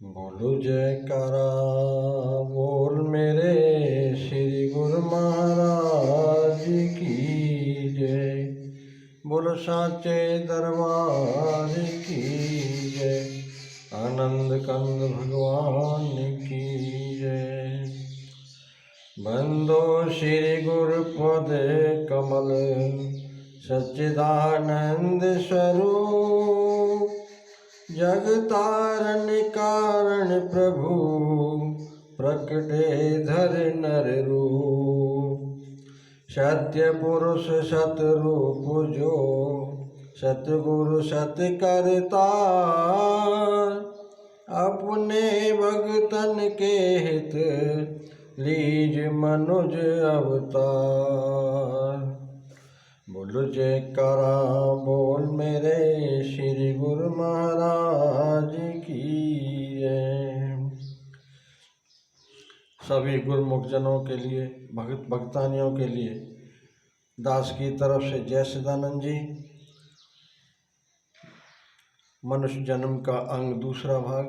बोलो जयकारा बोल मेरे श्री गुरु महाराज की जय। बोलो साचे दरबार की जय। आनंद कंद भगवान की जय। बंदो श्री गुरु पद कमल सच्चिदानंद स्वरूप। जग तारण कारण प्रभु प्रकटे धर नर रूप। सत्य पुरुष सतरूप जो सतगुरु सत करता। अपने भगतन के हित लीज मनुज अवतार। बोलो जयकारा बोल मेरे श्री गुरु महाराज की जय। सभी गुरुमुख जनों के लिए, भक्तानियों के लिए दास की तरफ से जय सदानंद जी। मनुष्य जन्म का अंग दूसरा भाग।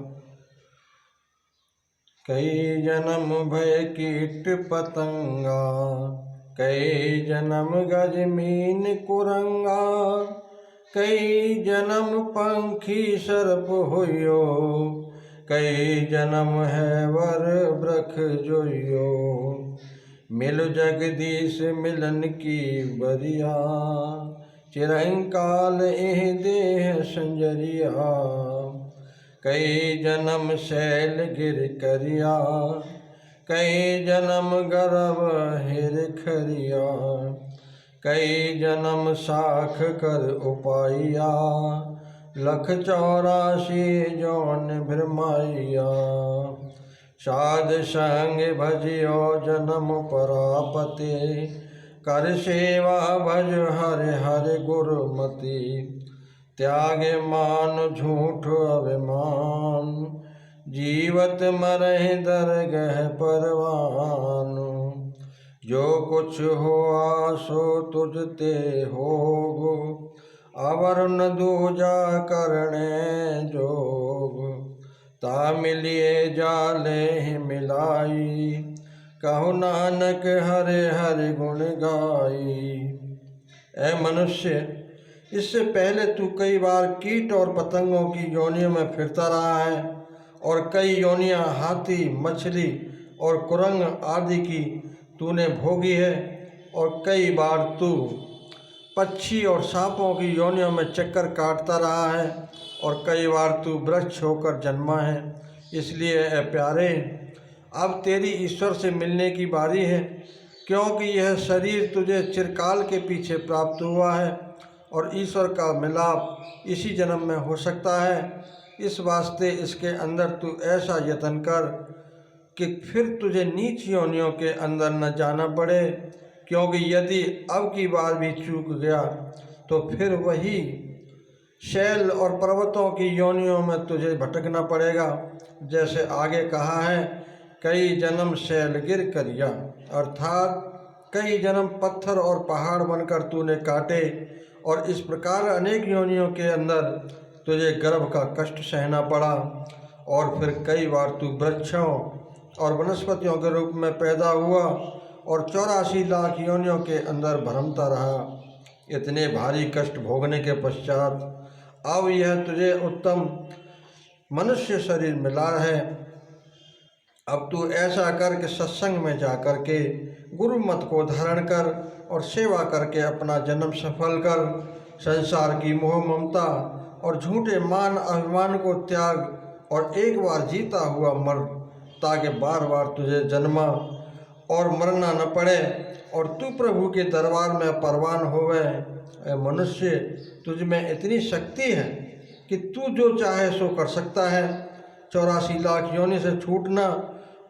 कई जन्म भय कीट पतंगा, कई जन्म गज मीन कुरंगा। कई जन्म पंखी सर्प होयो, कई जन्म है वर ब्रख जोयो। मिल जगदीश मिलन की बरिया, चिरंकाल एह देह संजरिया। कई जन्म शैल गिर करिया, कई जन्म गर्भ हिर खरिया। कई जन्म साख कर उपाइया, लख 84 जौन भ्रमाइया। साध संग भजियो जन्म परापते, कर सेवा भज हरि हरि गुरुमति। त्याग मान झूठ अभिमान, जीवत मरहि दरगह परवान। जो कुछ हुआ सो तुझ ते होगो, अवर न दूजा करने जोग। ता मिलिए जाले मिलाई, कहु नानक हरे हरि गुण गाई। ऐ मनुष्य, इससे पहले तू कई बार कीट और पतंगों की योनियों में फिरता रहा है, और कई योनियां हाथी, मछली और कुरंग आदि की तूने भोगी है। और कई बार तू पक्षी और सांपों की योनियों में चक्कर काटता रहा है, और कई बार तू वृक्ष होकर जन्मा है। इसलिए ऐ प्यारे, अब तेरी ईश्वर से मिलने की बारी है, क्योंकि यह शरीर तुझे चिरकाल के पीछे प्राप्त हुआ है, और ईश्वर का मिलाप इसी जन्म में हो सकता है। इस वास्ते इसके अंदर तू ऐसा यत्न कर कि फिर तुझे नीच योनियों के अंदर न जाना पड़े, क्योंकि यदि अब की बार भी चूक गया तो फिर वही शैल और पर्वतों की योनियों में तुझे भटकना पड़ेगा। जैसे आगे कहा है, कई जन्म शैल गिर करिया, अर्थात कई जन्म पत्थर और पहाड़ बनकर तूने काटे, और इस प्रकार अनेक योनियों के अंदर तुझे गर्भ का कष्ट सहना पड़ा। और फिर कई बार तू वृक्षों और वनस्पतियों के रूप में पैदा हुआ, और 84 लाख योनियों के अंदर भरमता रहा। इतने भारी कष्ट भोगने के पश्चात अब यह तुझे उत्तम मनुष्य शरीर मिला है। अब तू ऐसा कर कि सत्संग में जा कर के गुरु मत को धारण कर, और सेवा करके अपना जन्म सफल कर। संसार की मोह ममता और झूठे मान अभिमान को त्याग, और एक बार जीता हुआ मर, ताकि बार बार तुझे जन्मा और मरना न पड़े, और तू प्रभु के दरबार में परवान होवे। ऐ मनुष्य, तुझ में इतनी शक्ति है कि तू जो चाहे सो कर सकता है। 84 लाख योनि से छूटना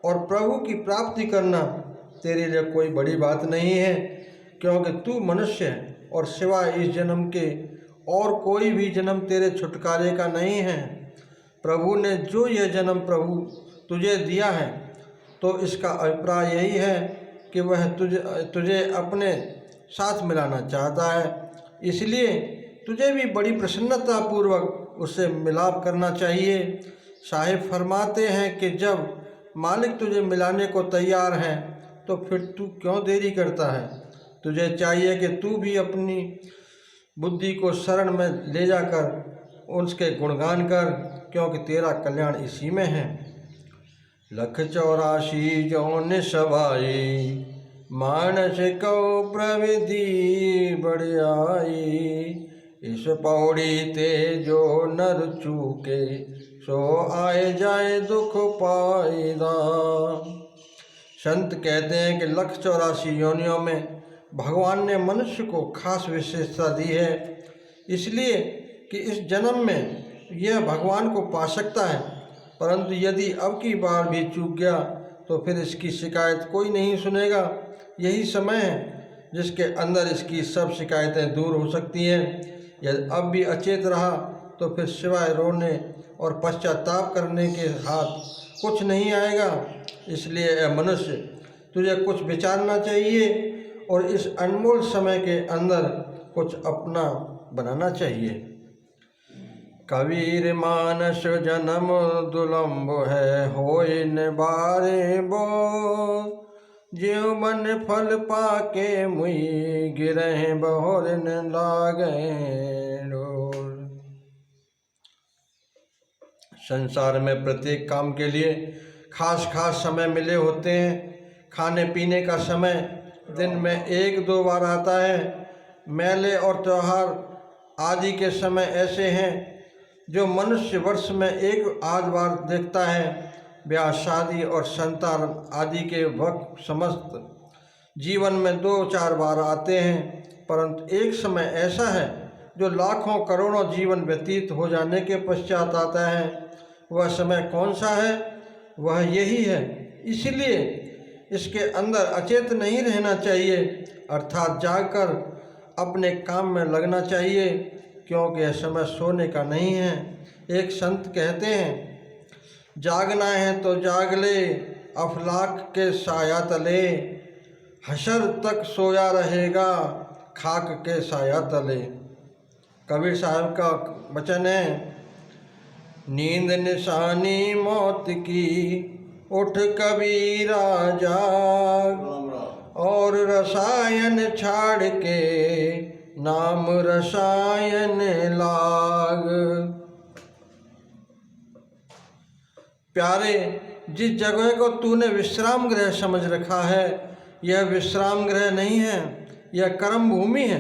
और प्रभु की प्राप्ति करना तेरे लिए कोई बड़ी बात नहीं है, क्योंकि तू मनुष्य है, और सिवाय इस जन्म के और कोई भी जन्म तेरे छुटकारे का नहीं है। प्रभु ने जो यह जन्म प्रभु तुझे दिया है, तो इसका अभिप्राय यही है कि वह तुझे अपने साथ मिलाना चाहता है। इसलिए तुझे भी बड़ी प्रसन्नता पूर्वक उससे मिलाप करना चाहिए। साहिब फरमाते हैं कि जब मालिक तुझे मिलाने को तैयार हैं तो फिर तू क्यों देरी करता है। तुझे चाहिए कि तू भी अपनी बुद्धि को शरण में ले जाकर उसके गुणगान कर, क्योंकि तेरा कल्याण इसी में है। 184 जौन सवाई, मानस को प्रविधि बढ़ियाई। इस पौड़ी ते जो नर चूके, सो आए जाए दुख पाईदा। संत कहते हैं कि 184 योनियों में भगवान ने मनुष्य को खास विशेषता दी है, इसलिए कि इस जन्म में यह भगवान को पा सकता है, परंतु यदि अब की बार भी चूक गया तो फिर इसकी शिकायत कोई नहीं सुनेगा। यही समय है जिसके अंदर इसकी सब शिकायतें दूर हो सकती हैं। यदि अब भी अचेत रहा तो फिर सिवाय रोने और पश्चाताप करने के हाथ कुछ नहीं आएगा। इसलिए मनुष्य, तुझे कुछ विचारना चाहिए और इस अनमोल समय के अंदर कुछ अपना बनाना चाहिए। कबीर मानस जन्म दुलंब है, होए न बारे बो। ज्यों मन फल पाके मुई, गिरह बहुर न लागे डोर। संसार में प्रत्येक काम के लिए खास समय मिले होते हैं। खाने पीने का समय दिन में 1-2 बार आता है। मेले और त्यौहार आदि के समय ऐसे हैं जो मनुष्य वर्ष में 1 बार देखता है। ब्याह शादी और संतान आदि के वक्त समस्त जीवन में 2-4 बार आते हैं, परंतु एक समय ऐसा है जो लाखों करोड़ों जीवन व्यतीत हो जाने के पश्चात आता है। वह समय कौन सा है? वह यही है। इसलिए इसके अंदर अचेत नहीं रहना चाहिए, अर्थात जागकर अपने काम में लगना चाहिए, क्योंकि यह समय सोने का नहीं है। एक संत कहते हैं, जागना है तो जाग ले, अफलाक के साया तले। हशर तक सोया रहेगा, खाक के साया तले। कबीर साहब का वचन है, नींद निशानी मौत की, उठ कबीरा जाग। और रसायन छाड़ के, नाम रसायन लाग। प्यारे, जिस जगह को तूने विश्राम गृह समझ रखा है, यह विश्राम गृह नहीं है, यह कर्म भूमि है।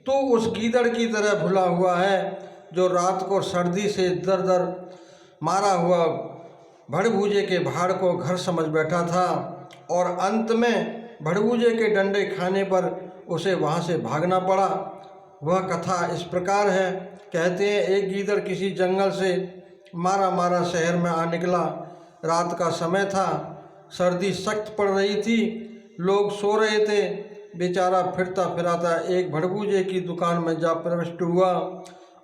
तू उस गीदड़ की तरह भुला हुआ है जो रात को सर्दी से दर दर मारा हुआ भड़भूजे के भाड़ को घर समझ बैठा था, और अंत में भड़भूजे के डंडे खाने पर उसे वहाँ से भागना पड़ा। वह कथा इस प्रकार है। कहते हैं, एक गीदड़ किसी जंगल से मारा मारा शहर में आ निकला। रात का समय था, सर्दी सख्त पड़ रही थी, लोग सो रहे थे। बेचारा फिरता फिराता एक भड़भूजे की दुकान में जा प्रविष्ट हुआ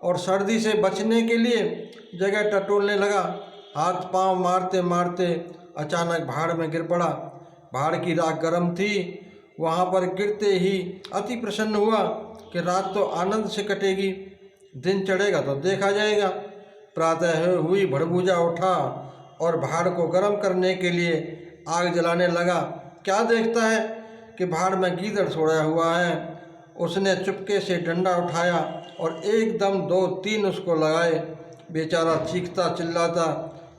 और सर्दी से बचने के लिए जगह टटोलने लगा। हाथ पांव मारते मारते अचानक भाड़ में गिर पड़ा। भाड़ की राख गर्म थी। वहाँ पर गिरते ही अति प्रसन्न हुआ कि रात तो आनंद से कटेगी, दिन चढ़ेगा तो देखा जाएगा। प्रातः हुई भड़भूजा उठा और भाड़ को गर्म करने के लिए आग जलाने लगा। क्या देखता है कि भाड़ में गीदड़ सोया हुआ है। उसने चुपके से डंडा उठाया और एकदम 2-3 उसको लगाए। बेचारा चीखता चिल्लाता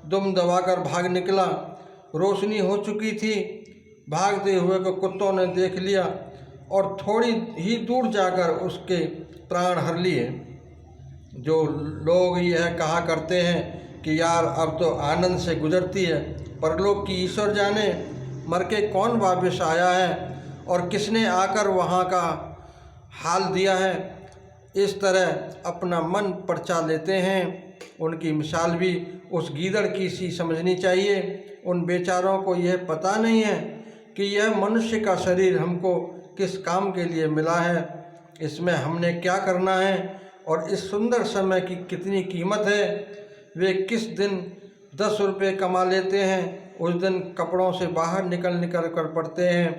दुम दबाकर भाग निकला। रोशनी हो चुकी थी। भागते हुए को कुत्तों ने देख लिया और थोड़ी ही दूर जाकर उसके प्राण हर लिए। जो लोग यह कहा करते हैं कि यार अब तो आनंद से गुजरती है, परलोक की ईश्वर जाने मर के कौन वापस आया है और किसने आकर वहाँ का हाल दिया है। इस तरह अपना मन परचा लेते हैं। उनकी मिसाल भी उस गीदड़ की सी समझनी चाहिए। उन बेचारों को यह पता नहीं है कि यह मनुष्य का शरीर हमको किस काम के लिए मिला है, इसमें हमने क्या करना है और इस सुंदर समय की कितनी कीमत है। वे किस दिन 10 रुपये कमा लेते हैं, उस दिन कपड़ों से बाहर निकल कर पड़ते हैं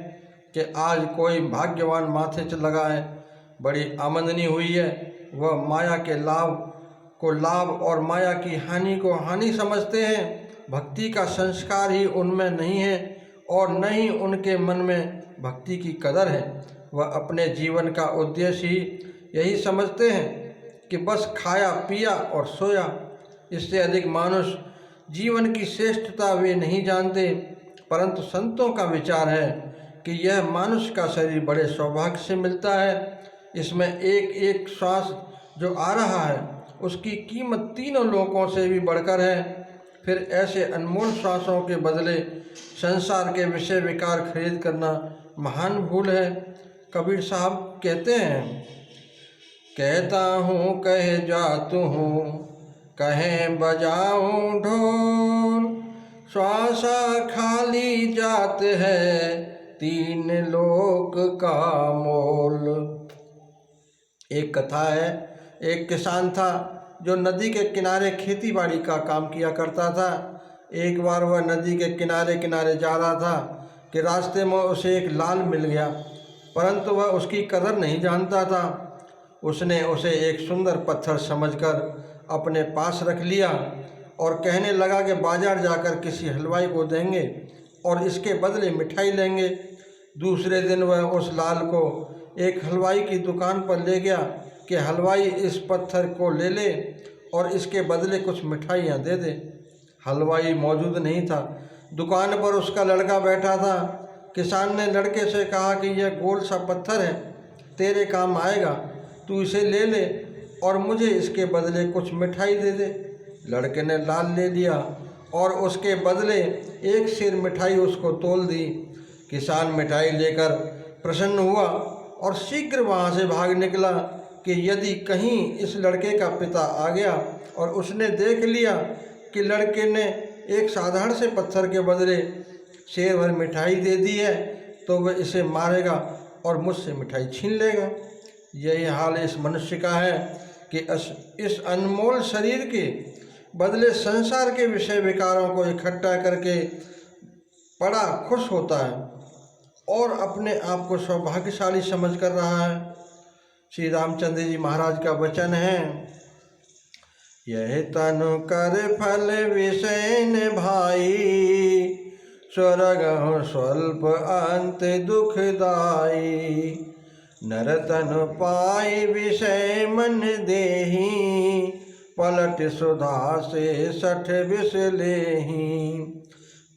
कि आज कोई भाग्यवान माथे च लगा है, बड़ी आमदनी हुई है। वह माया के लाभ को लाभ और माया की हानि को हानि समझते हैं। भक्ति का संस्कार ही उनमें नहीं है और न ही उनके मन में भक्ति की कदर है। वह अपने जीवन का उद्देश्य ही यही समझते हैं कि बस खाया पिया और सोया। इससे अधिक मानुष जीवन की श्रेष्ठता वे नहीं जानते। परंतु संतों का विचार है कि यह मानुष का शरीर बड़े सौभाग्य से मिलता है। इसमें एक एक श्वास जो आ रहा है उसकी कीमत तीनों लोकों से भी बढ़कर है। फिर ऐसे अनमोल श्वासों के बदले संसार के विषय विकार खरीद करना महान भूल है। कबीर साहब कहते हैं, कहता हूँ कह जातू हूँ, कहें बजाऊँ ढोल, श्वासा खाली जात है, तीन लोक का मोल। एक कथा है, एक किसान था जो नदी के किनारे खेती बाड़ी का काम किया करता था। एक बार वह नदी के किनारे किनारे जा रहा था कि रास्ते में उसे एक लाल मिल गया, परंतु वह उसकी कदर नहीं जानता था। उसने उसे एक सुंदर पत्थर समझकर अपने पास रख लिया और कहने लगा कि बाजार जाकर किसी हलवाई को देंगे और इसके बदले मिठाई लेंगे। दूसरे दिन वह उस लाल को एक हलवाई की दुकान पर ले गया कि हलवाई इस पत्थर को ले ले और इसके बदले कुछ मिठाइयाँ दे दे। हलवाई मौजूद नहीं था, दुकान पर उसका लड़का बैठा था। किसान ने लड़के से कहा कि यह गोल सा पत्थर है, तेरे काम आएगा, तू इसे ले ले और मुझे इसके बदले कुछ मिठाई दे दे। लड़के ने लाल ले लिया और उसके बदले एक सेर मिठाई उसको तोल दी। किसान मिठाई लेकर प्रसन्न हुआ और शीघ्र वहाँ से भाग निकला कि यदि कहीं इस लड़के का पिता आ गया और उसने देख लिया कि लड़के ने एक साधारण से पत्थर के बदले सेर भर मिठाई दे दी है तो वह इसे मारेगा और मुझसे मिठाई छीन लेगा। यही हाल इस मनुष्य का है कि इस अनमोल शरीर के बदले संसार के विषय विकारों को इकट्ठा करके बड़ा खुश होता है और अपने आप को सौभाग्यशाली समझ कर रहा है। श्री रामचंद्र जी महाराज का वचन है, यह तनु कर फल विषय न भाई, स्वर्ग स्वल्प अंत दुखदाई, नर तनु पाई विषय मन देही, पलट सुधा से सठ विष लेही,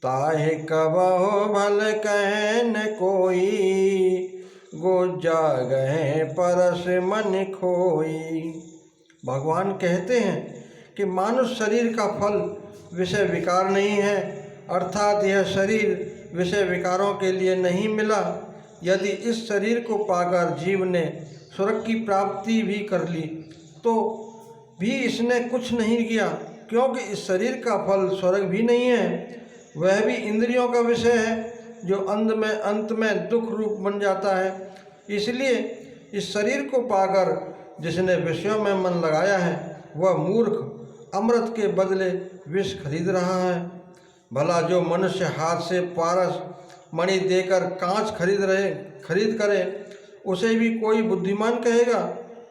ताहि कबहु भल कह न कोई, गोजा गए परस मन खोई। भगवान कहते हैं कि मानुष शरीर का फल विषय विकार नहीं है, अर्थात यह शरीर विषय विकारों के लिए नहीं मिला। यदि इस शरीर को पाकर जीव ने स्वर्ग की प्राप्ति भी कर ली तो भी इसने कुछ नहीं किया, क्योंकि इस शरीर का फल स्वर्ग भी नहीं है, वह भी इंद्रियों का विषय है जो अंत में दुख रूप बन जाता है। इसलिए इस शरीर को पाकर जिसने विषयों में मन लगाया है वह मूर्ख अमृत के बदले विष खरीद रहा है। भला जो मनुष्य हाथ से पारस मणि देकर कांच खरीद करे उसे भी कोई बुद्धिमान कहेगा?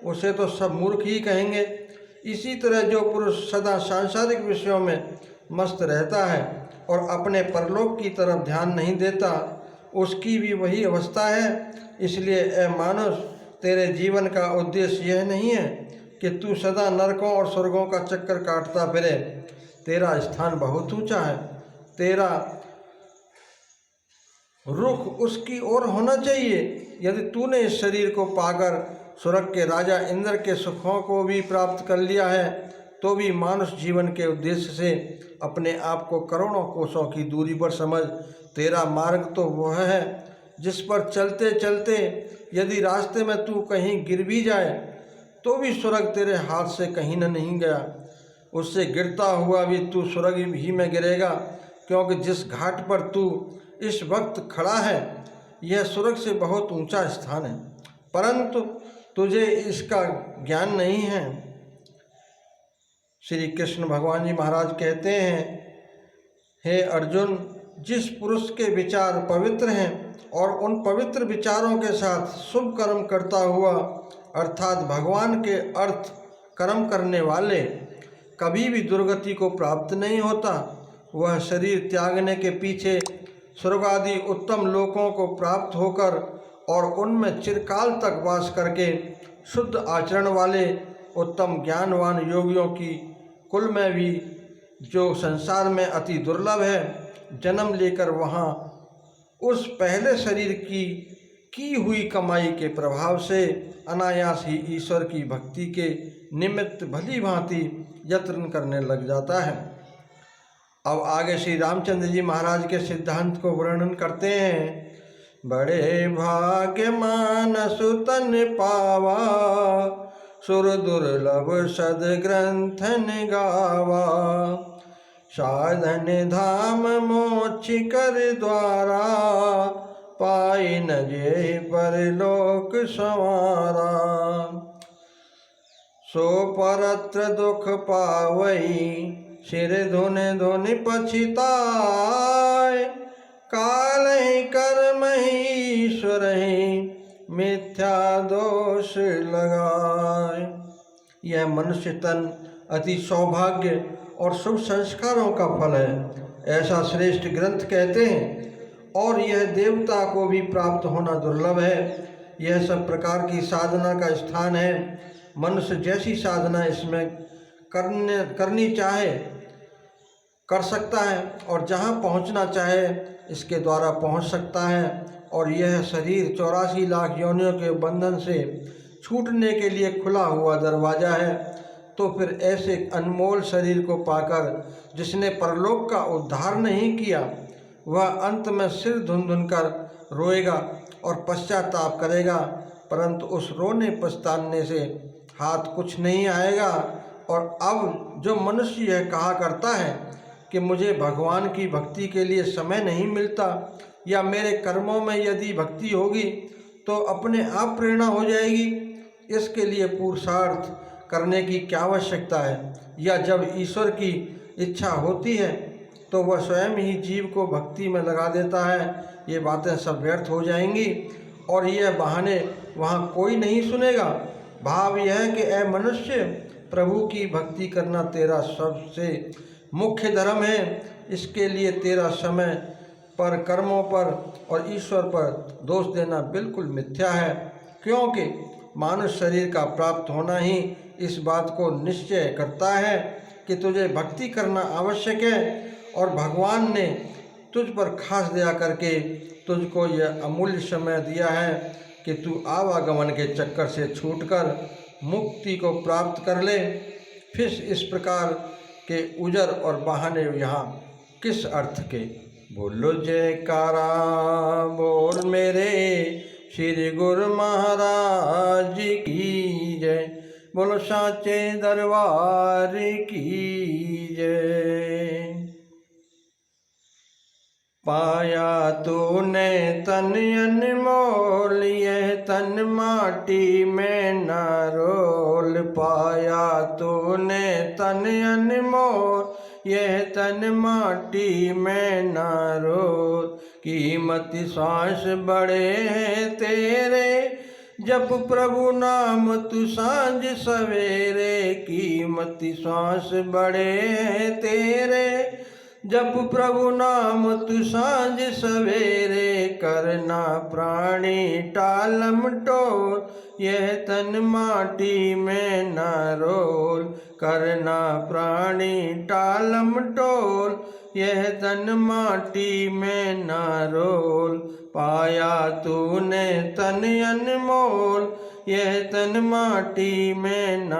उसे तो सब मूर्ख ही कहेंगे। इसी तरह जो पुरुष सदा सांसारिक विषयों में मस्त रहता है और अपने परलोक की तरफ ध्यान नहीं देता, उसकी भी वही अवस्था है। इसलिए ए मानुष, तेरे जीवन का उद्देश्य यह नहीं है कि तू सदा नरकों और स्वर्गों का चक्कर काटता फिरे। तेरा स्थान बहुत ऊंचा है, तेरा रुख उसकी ओर होना चाहिए। यदि तूने इस शरीर को पाकर स्वर्ग के राजा इंद्र के सुखों को भी प्राप्त कर लिया है तो भी मानुष जीवन के उद्देश्य से अपने आप को करोड़ों कोसों की दूरी पर समझ। तेरा मार्ग तो वह है जिस पर चलते चलते यदि रास्ते में तू कहीं गिर भी जाए तो भी स्वर्ग तेरे हाथ से कहीं न नहीं गया। उससे गिरता हुआ भी तू स्वर्ग ही में गिरेगा, क्योंकि जिस घाट पर तू इस वक्त खड़ा है यह स्वर्ग से बहुत ऊंचा स्थान है, परंतु तुझे इसका ज्ञान नहीं है। श्री कृष्ण भगवान जी महाराज कहते हैं, हे अर्जुन, जिस पुरुष के विचार पवित्र हैं और उन पवित्र विचारों के साथ शुभ कर्म करता हुआ, अर्थात भगवान के अर्थ कर्म करने वाले कभी भी दुर्गति को प्राप्त नहीं होता। वह शरीर त्यागने के पीछे स्वर्ग आदि उत्तम लोकों को प्राप्त होकर और उनमें चिरकाल तक वास करके शुद्ध आचरण वाले उत्तम ज्ञानवान योगियों की कुल में भी, जो संसार में अति दुर्लभ है, जन्म लेकर वहाँ उस पहले शरीर की हुई कमाई के प्रभाव से अनायास ही ईश्वर की भक्ति के निमित्त भली भांति यत्न करने लग जाता है। अब आगे श्री रामचंद्र जी महाराज के सिद्धांत को वर्णन करते हैं। बड़े भाग्यमान सुतन पावा, सुर दुर्लभ सद ग्रंथन गावा, साधन धाम मोक्ष कर द्वारा, पाई न जे परलोक संवारा। सो परत्र दुख पावई, सिर धुन धुन पछिताय, काल ही कर्म ही ईश्वर ही, मिथ्या दोष लगाए। यह मनुष्य तन अति सौभाग्य और शुभ संस्कारों का फल है, ऐसा श्रेष्ठ ग्रंथ कहते हैं। और यह देवता को भी प्राप्त होना दुर्लभ है। यह सब प्रकार की साधना का स्थान है। मनुष्य जैसी साधना इसमें करनी चाहे कर सकता है, और जहाँ पहुँचना चाहे इसके द्वारा पहुँच सकता है। और यह शरीर 84 लाख योनियों के बंधन से छूटने के लिए खुला हुआ दरवाज़ा है। तो फिर ऐसे अनमोल शरीर को पाकर जिसने परलोक का उद्धार नहीं किया, वह अंत में सिर धुन धुन कर रोएगा और पश्चाताप करेगा, परंतु उस रोने पछताने से हाथ कुछ नहीं आएगा। और अब जो मनुष्य यह कहा करता है कि मुझे भगवान की भक्ति के लिए समय नहीं मिलता, या मेरे कर्मों में यदि भक्ति होगी तो अपने आप प्रेरणा हो जाएगी, इसके लिए पुरुषार्थ करने की क्या आवश्यकता है। या जब ईश्वर की इच्छा होती है तो वह स्वयं ही जीव को भक्ति में लगा देता है। ये बातें सब व्यर्थ हो जाएंगी और यह बहाने वहाँ कोई नहीं सुनेगा। भाव यह है कि ऐ मनुष्य, प्रभु की भक्ति करना तेरा सबसे मुख्य धर्म है। इसके लिए तेरा समय पर, कर्मों पर और ईश्वर पर दोष देना बिल्कुल मिथ्या है, क्योंकि मानुष शरीर का प्राप्त होना ही इस बात को निश्चय करता है कि तुझे भक्ति करना आवश्यक है। और भगवान ने तुझ पर खास दया करके तुझको यह अमूल्य समय दिया है कि तू आवागमन के चक्कर से छूटकर मुक्ति को प्राप्त कर ले। फिर इस प्रकार के उजर और बहाने यहाँ किस अर्थ के। बोलो जयकारा बोल मेरे श्री गुरु महाराज की जय, बोलो साचे दरबार की जय। पाया तूने तन अनमोल, यह तन माटी में न रोल। पाया तूने तन अनमोल, यह तन माटी में न रोल। कीमत सांस बड़े हैं तेरे, जप प्रभु नाम तू सांझ सवेरे। कीमत सांस बड़े हैं तेरे, जप प्रभु नाम तू सांझ सवेरे। करना प्राणी टालम टोल, यह तन माटी में न रोल। करना प्राणी टालम टोल, यह तन माटी में न रोल। पाया तूने तन अनमोल, यह तन माटी में न